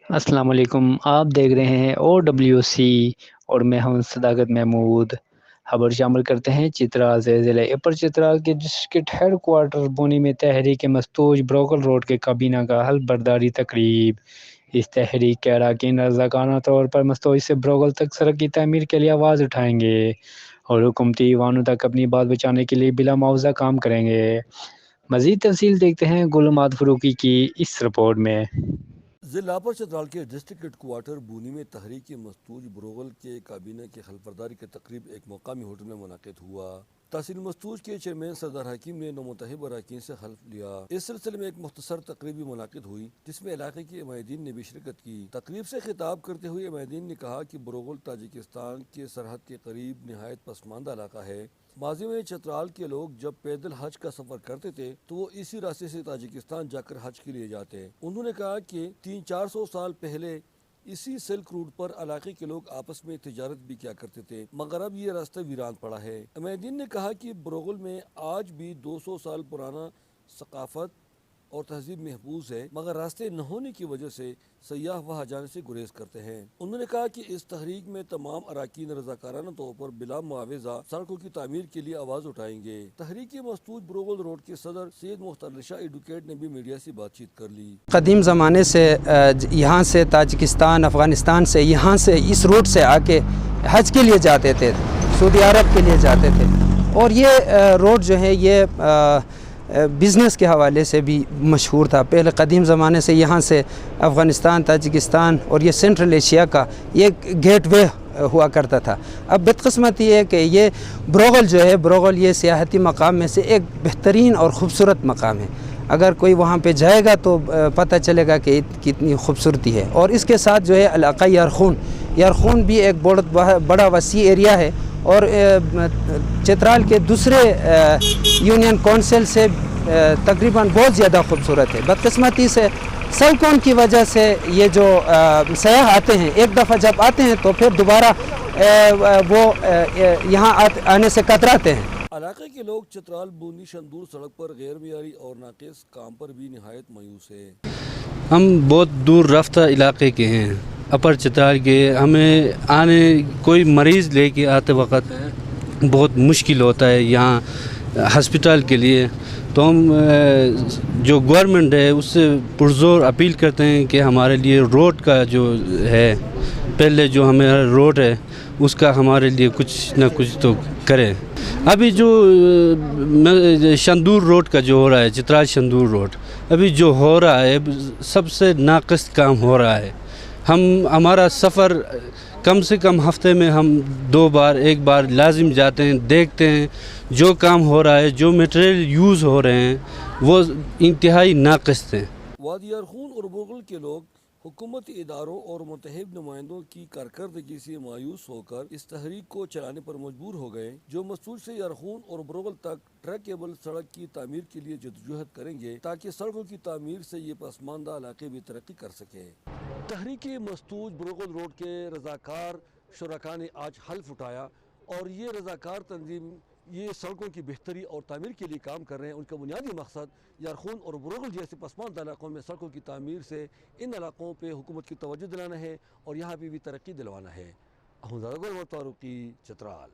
السلام علیکم، آپ دیکھ رہے ہیں OWC اور میں ہوں صداقت محمود۔ خبر شامل کرتے ہیں چترال سے۔ ضلع اپر چترال کے ڈسٹرکٹ ہیڈ کوارٹر بونی میں تحریک مستوج بروغل روڈ کے کابینہ کا حلف برداری تقریب۔ اس تحریک کے اراکین رضاکارانہ طور پر مستوج سے بروغل تک سڑک کی تعمیر کے لیے آواز اٹھائیں گے اور حکومتی ایوانوں تک اپنی بات بچانے کے لیے بلا معاوضہ کام کریں گے۔ مزید تفصیل دیکھتے ہیں گلماد فروقی کی اس رپورٹ میں۔ ضلع اپر چترال کے ڈسٹرکٹ ہیڈ کوارٹر بونی میں تحریک مستوج بروغل کے کابینہ کی حلف برداری کی تقریب ایک مقامی ہوٹل میں منعقد ہوا۔ تحصیل مستوج کے چیئرمین سردار حکیم نے نومنتخب اراکین سے حلف لیا۔ اس سلسلے میں ایک مختصر تقریب بھی منعقد ہوئی جس میں علاقے کے عمائدین نے بھی شرکت کی۔ تقریب سے خطاب کرتے ہوئے عمائدین نے کہا کہ بروغل تاجکستان کے سرحد کے قریب نہایت پسماندہ علاقہ ہے۔ ماضی میں چترال کے لوگ جب پیدل حج کا سفر کرتے تھے تو وہ اسی راستے سے تاجکستان جا کر حج کے لیے جاتے۔ انہوں نے کہا کہ 300-400 سال پہلے اسی سلک روٹ پر علاقے کے لوگ آپس میں تجارت بھی کیا کرتے تھے، مگر اب یہ راستہ ویران پڑا ہے۔ عمائدین نے کہا کہ بروغل میں آج بھی 200 سال پرانا ثقافت اور تہذیب محفوظ ہے، مگر راستے نہ ہونے کی وجہ سے سیاح وہاں جانے سے گریز کرتے ہیں۔ انہوں نے کہا کہ اس تحریک میں تمام اراکین رضاکارانہ طور پر بلا معاوضہ سڑکوں کی تعمیر کے لیے آواز اٹھائیں گے۔ تحریک مستوج بروغل روڈ کے صدر سید مختار علی شاہ ایڈوکیٹ نے بھی میڈیا سے بات چیت کر لی۔ قدیم زمانے سے یہاں سے تاجکستان، افغانستان سے یہاں سے اس روٹ سے آ کے حج کے لیے جاتے تھے، سعودی عرب کے لیے جاتے تھے، اور یہ روڈ جو ہے یہ بزنس کے حوالے سے بھی مشہور تھا۔ پہلے قدیم زمانے سے یہاں سے افغانستان، تاجکستان اور یہ سینٹرل ایشیا کا یہ گیٹ وے ہوا کرتا تھا۔ اب بدقسمتی ہے کہ یہ بروغل جو ہے، بروغل یہ سیاحتی مقام میں سے ایک بہترین اور خوبصورت مقام ہے۔ اگر کوئی وہاں پہ جائے گا تو پتہ چلے گا کہ کتنی خوبصورتی ہے۔ اور اس کے ساتھ جو ہے علاقہ یارخون بھی ایک بہت بڑا وسیع ایریا ہے، اور چترال کے دوسرے یونین کونسل سے تقریباً بہت زیادہ خوبصورت ہے۔ بدقسمتی سے سڑکوں کی وجہ سے یہ جو سیاح آتے ہیں، ایک دفعہ جب آتے ہیں تو پھر دوبارہ وہ یہاں آنے سے کتراتے ہیں۔ علاقے کے لوگ چترال بونی شندور سڑک پر غیر معیاری اور ناقص کام پر بھی نہایت مایوس ہے۔ ہم بہت دور رفتہ علاقے کے ہیں، اپر چترال کے۔ ہمیں آنے کوئی مریض لے کے آتے وقت بہت مشکل ہوتا ہے یہاں ہسپتال کے لیے، تو ہم جو گورنمنٹ ہے اس سے پرزور اپیل کرتے ہیں کہ ہمارے لیے روڈ کا جو ہے، پہلے جو ہمارا روڈ ہے اس کا ہمارے لیے کچھ نہ کچھ تو کرے۔ ابھی جو شندور روڈ کا جو ہو رہا ہے، چترال شندور روڈ، ابھی جو ہو رہا ہے سب سے ناقص کام ہو رہا ہے۔ ہمارا سفر کم سے کم ہفتے میں ہم 2 بار 1 بار لازم جاتے ہیں، دیکھتے ہیں جو کام ہو رہا ہے، جو میٹیریل یوز ہو رہے ہیں وہ انتہائی ناقص ہیں۔ وادی یارخون اور بروغل کے لوگ حکومتی اداروں اور متحد نمائندوں کی کارکردگی سے مایوس ہو کر اس تحریک کو چلانے پر مجبور ہو گئے، جو مستوج سے یارخون اور بروغل تک ٹریکیبل سڑک کی تعمیر کے لیے جدوجہد کریں گے تاکہ سڑکوں کی تعمیر سے یہ پسماندہ علاقے بھی ترقی کر سکے۔ تحریک مستوج بروغل روڈ کے رضاکار شرکا نے آج حلف اٹھایا، اور یہ رضاکار تنظیم یہ سڑکوں کی بہتری اور تعمیر کے لیے کام کر رہے ہیں۔ ان کا بنیادی مقصد یارخون اور بروغل جیسے پسماندہ علاقوں میں سڑکوں کی تعمیر سے ان علاقوں پہ حکومت کی توجہ دلانا ہے اور یہاں پہ بھی ترقی دلوانا ہے۔ احمد زادہ گلماد فاروقی، چترال۔